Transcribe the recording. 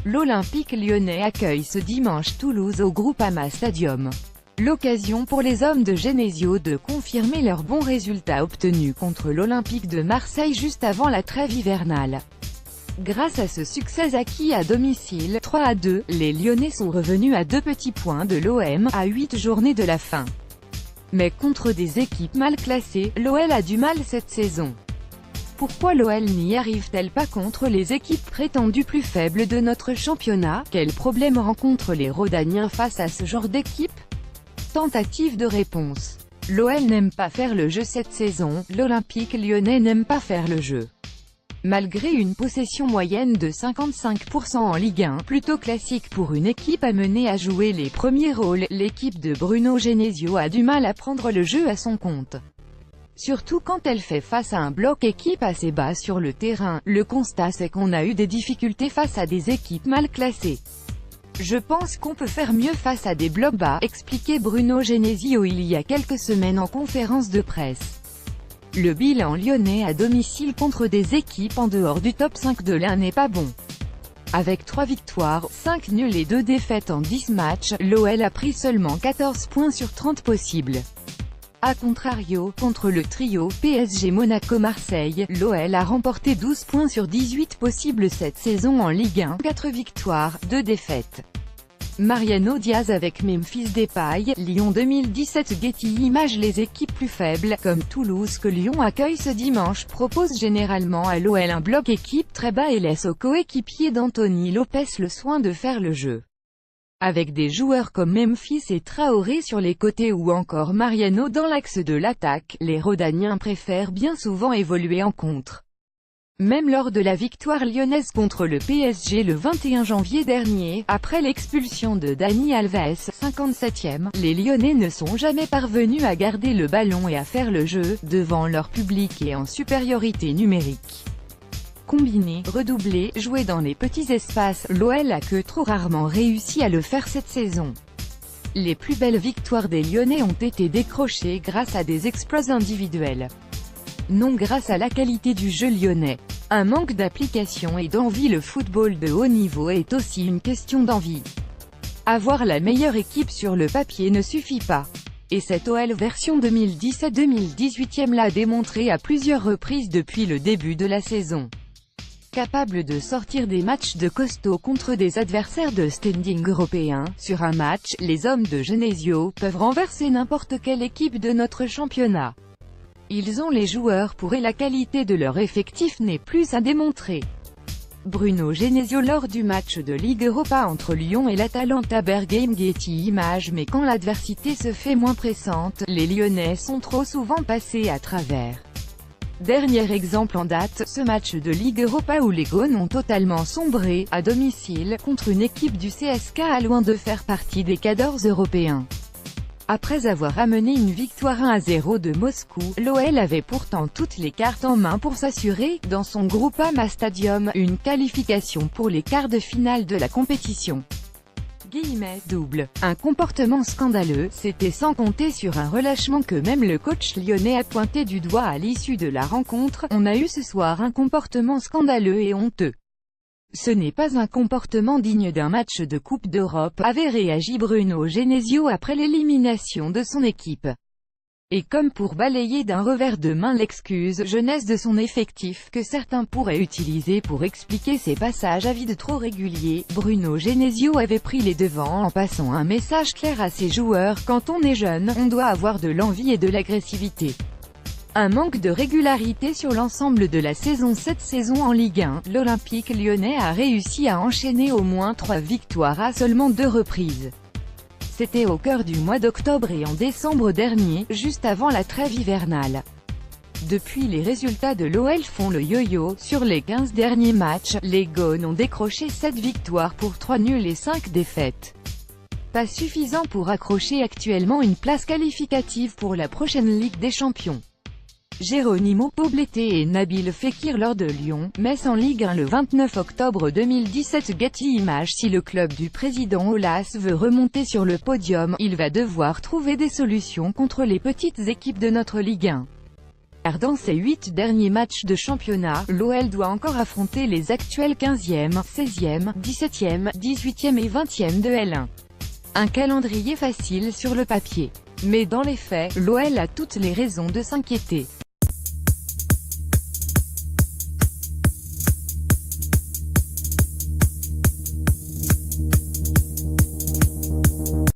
L'Olympique lyonnais accueille ce dimanche Toulouse au Groupama Stadium. L'occasion pour les hommes de Genesio de confirmer leurs bons résultats obtenus contre l'Olympique de Marseille juste avant la trêve hivernale. Grâce à ce succès acquis à domicile, 3-2, les Lyonnais sont revenus à 2 petits points de l'OM, à 8 journées de la fin. Mais contre des équipes mal classées, l'OL a du mal cette saison. Pourquoi l'OL n'y arrive-t-elle pas contre les équipes prétendues plus faibles de notre championnat? Quels problèmes rencontrent les Rhodaniens face à ce genre d'équipe? Tentative de réponse. L'OL n'aime pas faire le jeu cette saison, l'Olympique lyonnais n'aime pas faire le jeu. Malgré une possession moyenne de 55% en Ligue 1, plutôt classique pour une équipe amenée à jouer les premiers rôles, l'équipe de Bruno Genesio a du mal à prendre le jeu à son compte. Surtout quand elle fait face à un bloc équipe assez bas sur le terrain. Le constat c'est qu'on a eu des difficultés face à des équipes mal classées. Je pense qu'on peut faire mieux face à des blocs bas, expliquait Bruno Genesio il y a quelques semaines en conférence de presse. Le bilan lyonnais à domicile contre des équipes en dehors du top 5 de l'A n'est pas bon. Avec 3 victoires, 5 nuls et 2 défaites en 10 matchs, l'OL a pris seulement 14 points sur 30 possibles. A contrario, contre le trio PSG Monaco-Marseille, l'OL a remporté 12 points sur 18 possibles cette saison en Ligue 1, 4 victoires, 2 défaites. Mariano Diaz avec Memphis Depay, Lyon 2017. Getty Images. Les équipes plus faibles, comme Toulouse que Lyon accueille ce dimanche, proposent généralement à l'OL un bloc équipe très bas et laissent aux coéquipiers d'Anthony Lopez le soin de faire le jeu. Avec des joueurs comme Memphis et Traoré sur les côtés ou encore Mariano dans l'axe de l'attaque, les Rhodaniens préfèrent bien souvent évoluer en contre. Même lors de la victoire lyonnaise contre le PSG le 21 janvier dernier, après l'expulsion de Dani Alves, 57e, les Lyonnais ne sont jamais parvenus à garder le ballon et à faire le jeu, devant leur public et en supériorité numérique. Combiné, redoublé, jouer dans les petits espaces, l'OL a que trop rarement réussi à le faire cette saison. Les plus belles victoires des Lyonnais ont été décrochées grâce à des exploits individuels. Non grâce à la qualité du jeu lyonnais. Un manque d'application et d'envie. Le football de haut niveau est aussi une question d'envie. Avoir la meilleure équipe sur le papier ne suffit pas. Et cette OL version 2017-2018 l'a démontré à plusieurs reprises depuis le début de la saison. Capable de sortir des matchs de costaud contre des adversaires de standing européen, sur un match, les hommes de Genesio peuvent renverser n'importe quelle équipe de notre championnat. Ils ont les joueurs pour et la qualité de leur effectif n'est plus à démontrer. Bruno Genesio lors du match de Ligue Europa entre Lyon et l'Atalanta Bergame. Getty Images. Mais quand l'adversité se fait moins pressante, les Lyonnais sont trop souvent passés à travers. Dernier exemple en date, ce match de Ligue Europa où les Gones ont totalement sombré, à domicile, contre une équipe du CSKA loin de faire partie des cadors européens. Après avoir amené une victoire 1-0 de Moscou, l'OL avait pourtant toutes les cartes en main pour s'assurer, dans son Groupama Stadium, une qualification pour les quarts de finale de la compétition. Double. Un comportement scandaleux, c'était sans compter sur un relâchement que même le coach lyonnais a pointé du doigt à l'issue de la rencontre. On a eu ce soir un comportement scandaleux et honteux. Ce n'est pas un comportement digne d'un match de Coupe d'Europe, avait réagi Bruno Genesio après l'élimination de son équipe. Et comme pour balayer d'un revers de main l'excuse jeunesse de son effectif que certains pourraient utiliser pour expliquer ses passages à vide trop réguliers, Bruno Genesio avait pris les devants en passant un message clair à ses joueurs: quand on est jeune, on doit avoir de l'envie et de l'agressivité. Un manque de régularité sur l'ensemble de la saison. Cette saison en Ligue 1, l'Olympique lyonnais a réussi à enchaîner au moins 3 victoires à seulement 2 reprises. C'était au cœur du mois d'octobre et en décembre dernier, juste avant la trêve hivernale. Depuis, les résultats de l'OL font le yo-yo. Sur les 15 derniers matchs, les Gones ont décroché 7 victoires pour 3 nuls et 5 défaites. Pas suffisant pour accrocher actuellement une place qualificative pour la prochaine Ligue des Champions. Geronimo Poblete et Nabil Fekir lors de Lyon-Metz en Ligue 1 le 29 octobre 2017. Getty Images. Si le club du président Aulas veut remonter sur le podium, il va devoir trouver des solutions contre les petites équipes de notre Ligue 1. Car dans ses 8 derniers matchs de championnat, l'OL doit encore affronter les actuels 15e, 16e, 17e, 18e et 20e de L1. Un calendrier facile sur le papier. Mais dans les faits, l'OL a toutes les raisons de s'inquiéter.